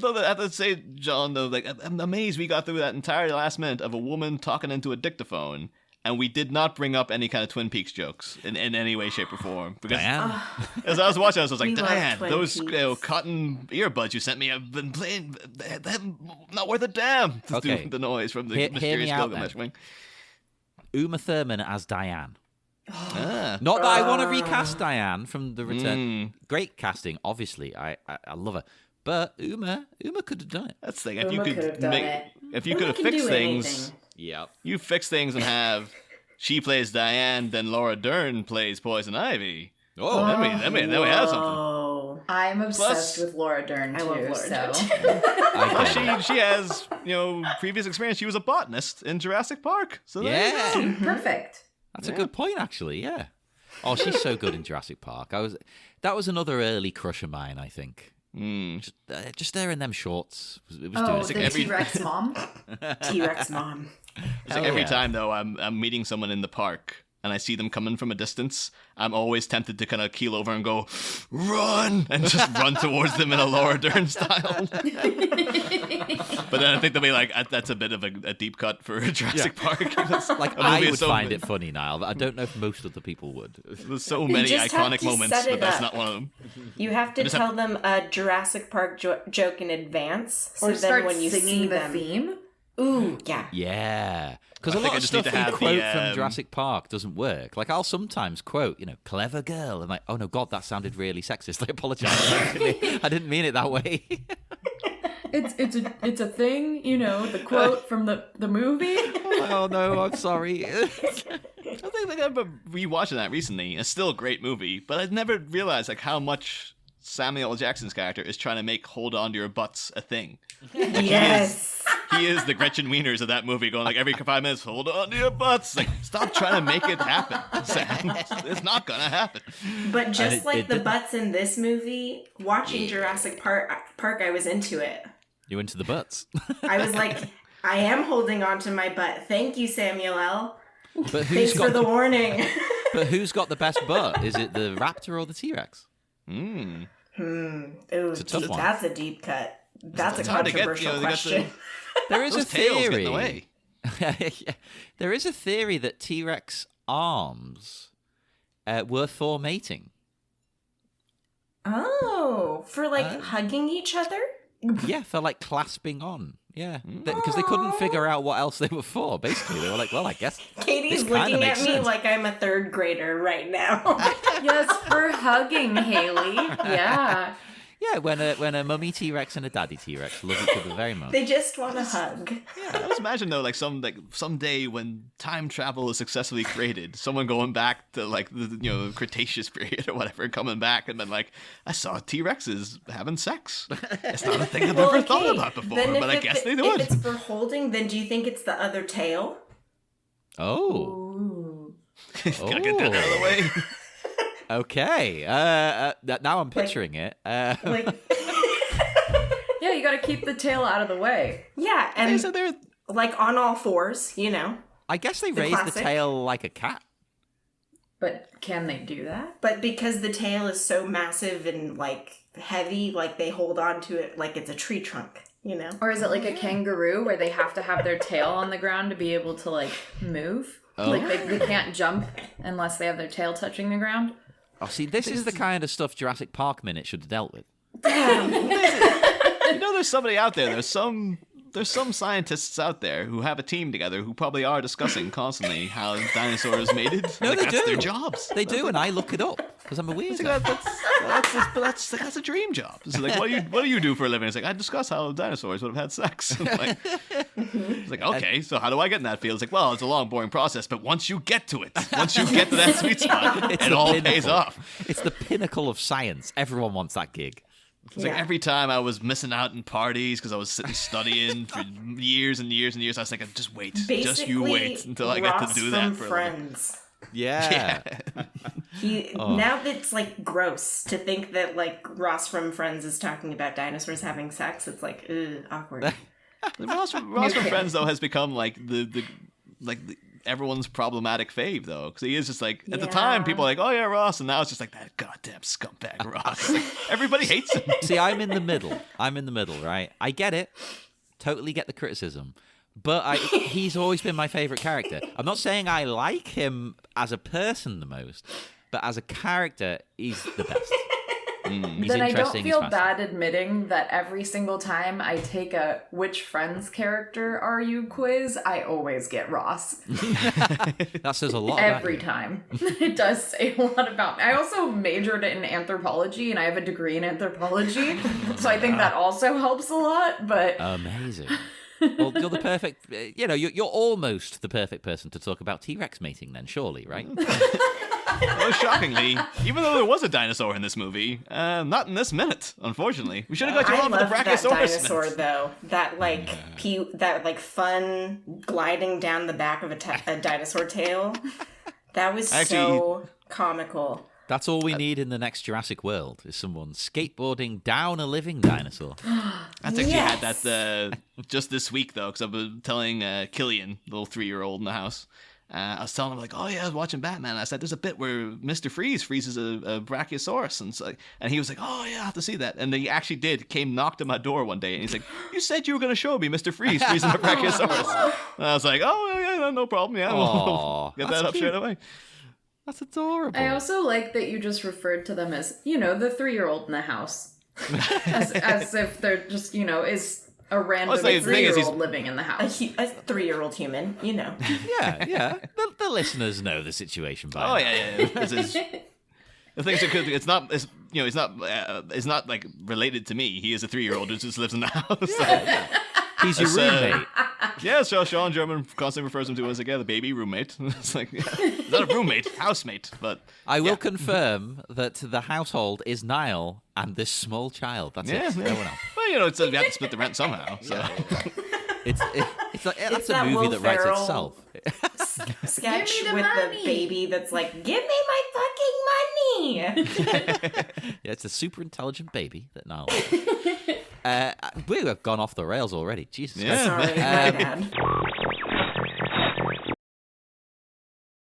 Although I have to say, John, though, like I'm amazed we got through that entire last minute of a woman talking into a dictaphone, and we did not bring up any kind of Twin Peaks jokes in any way, shape, or form. Because Diane? as I was watching, I was like, We love Diane, Twin those Peaks. cotton earbuds you sent me, I've been playing, they're not worth a damn to Okay. do the noise from the Hear me mysterious out Gilgamesh then. wing. Uma Thurman as Diane. Ah. Not that I want to recast Diane from The Return. Great casting, obviously. I love her. But Uma could have done it. That's the thing. If Uma you could have could done make, it. if you Uma could have can fixed do things, anything. Yeah. you fix things and have she plays Diane, then Laura Dern plays Poison Ivy. Oh, then we have something. Oh, I'm obsessed Plus- with Laura Dern too. I love Laura so Dern. Plus, I get it. she has previous experience. She was a botanist in Jurassic Park. So there you go. Yeah. perfect. That's a good point, actually. Yeah. Oh, she's so good in Jurassic Park. That was another early crush of mine, I think. Just there in them shorts. It was doing Oh, it. the T-Rex mom. T-Rex mom. It's like every time though I'm meeting someone in the park and I see them coming from a distance, I'm always tempted to kind of keel over and go, run, and just run towards them in a Laura Dern style. But then I think they'll be like, that's a bit of a deep cut for Jurassic Park. Like, A I movie would is so find big. it funny, Niall, but I don't know if most other people would. There's so many just have iconic to moments, set but it that's up. not one of them. You have to just tell them a Jurassic Park joke in advance, so Or then start when you singing see the them, theme. ooh, yeah. Yeah. Because I a think lot I of just need stuff to we have quote the, from Jurassic Park doesn't work. Like, I'll sometimes quote, clever girl. And like, oh no, God, that sounded really sexist. I apologize. Actually, I didn't mean it that way. It's a thing, the quote from the movie. Oh no, I'm sorry. I think I've been rewatching that recently. It's still a great movie, but I'd never realized like how much Samuel L. Jackson's character is trying to make "Hold On to Your Butts" a thing. Yes. He is the Gretchen Wieners of that movie, going like every 5 minutes, "Hold on to your butts." Like, stop trying to make it happen, Sam. It's not gonna happen. But just it like the didn't. butts in this movie, watching Jurassic Park, I was into it. You into the butts. I was like, I am holding on to my butt. Thank you, Samuel L. But Thanks for the warning. But who's got the best butt? Is it the raptor or the T-Rex? Ooh, a tough one. that's a deep cut. That's a It's hard to get, controversial they got question. There is Those a tails get in theory. the way. There is a theory that T-Rex arms were for mating. Oh, for like hugging each other? Yeah, for like clasping on. Yeah, because they couldn't figure out what else they were for. Basically, they were like, "Well, I guess." Katie's This kinda looking at makes me sense. like I'm a third grader right now. Yes, for hugging, Haley. Yeah. Yeah, when a mummy T-Rex and a daddy T-Rex love each other very much. They just want to hug. I always imagine though, like someday when time travel is successfully created, someone going back to like the Cretaceous period or whatever, coming back and then like, I saw T-Rexes having sex. It's not a thing I've ever thought about before, Then but I guess they do If it. it's for holding, then do you think it's the other tail? Oh, Ooh. Gotta get that out of the way. okay. Now I'm picturing it. Like, Yeah, you gotta keep the tail out of the way. yeah, and So they're like on all fours, I guess they raise the classic. tail like a cat. But can they do that? But because the tail is so massive and like heavy, like they hold on to it like it's a tree trunk, Or is it like a kangaroo where they have to have their tail on the ground to be able to like move? Oh. Like they can't jump unless they have their tail touching the ground? Oh, see, this is the kind of stuff Jurassic Park Minute should have dealt with. there's somebody out there. There's some scientists out there who have a team together who probably are discussing constantly how dinosaurs mated. No, Like, they that's do. their jobs. They do, and I look it up because I'm a weirdo. That's a dream job. It's like, what do you do for a living? It's like, I discuss how dinosaurs would have had sex. It's like, okay, so how do I get in that field? It's like, well, it's a long, boring process, but once you get to it, once you get to that sweet spot, It's it the all pinnacle. pays off. It's the pinnacle of science. Everyone wants that gig. It's like every time I was missing out in parties because I was sitting studying for years and years and years, I was like, just wait. Just you wait until I get Ross to do that from for a living. Friends. Yeah. Now it's like gross to think that like Ross from Friends is talking about dinosaurs having sex. It's like, ugh, awkward. Ross from Friends though has become like the everyone's problematic fave, though, because he is just like, at the time, people are like, oh yeah, Ross, and now it's just like, that goddamn scumbag Ross. Everybody hates him. See, I'm in the middle, right? I get it. Totally get the criticism. But he's always been my favorite character. I'm not saying I like him as a person the most, but as a character, he's the best. He's then I don't interesting, feel he's bad admitting that every single time I take a which Friends character are you quiz, I always get Ross. That says a lot about Every you. time. It does say a lot about me. I also majored in anthropology, and I have a degree in anthropology, so I think that also helps a lot, but... Amazing. Well, you're the perfect... you're almost the perfect person to talk about T-Rex mating then, surely, right? Well, shockingly, even though there was a dinosaur in this movie, not in this minute, unfortunately. We should have got you I on for the loved that Brachiosaurus dinosaur minute. though. That like fun gliding down the back of a dinosaur tail. That was so comical. That's all we need in the next Jurassic World, is someone skateboarding down a living dinosaur. That's actually had that just this week, though, because I've been telling Killian, the little 3-year-old in the house, I was telling him, like, oh, yeah, I was watching Batman. I said, there's a bit where Mr. Freeze freezes a Brachiosaurus. And he was like, oh, yeah, I have to see that. And he actually knocked on my door one day. And he's like, you said you were going to show me Mr. Freeze freezing a Brachiosaurus. And I was like, oh, yeah, no problem. Yeah, we'll get that up straight away. That's adorable. I also like that you just referred to them as, the 3-year-old in the house. as if they're just, is a random 3-year-old living in the house. A 3-year-old human, Yeah. The listeners know the situation by now. Yeah. This is... The things that it's not like related to me. He is a 3-year-old who just lives in the house. Yeah. He's your roommate. Yeah, so Sean German constantly refers him to as the baby roommate. It's like, not a roommate, housemate. But I will confirm that the household is Niall and this small child. That's it. No one else. Well, we have to split the rent somehow. So it's like that's that a movie Will that writes Ferrell itself. sketch Give me the with money. the baby that's like, give me my fucking money. Yeah, it's a super intelligent baby that Niall. We have gone off the rails already. Jesus Christ. Sorry, my bad.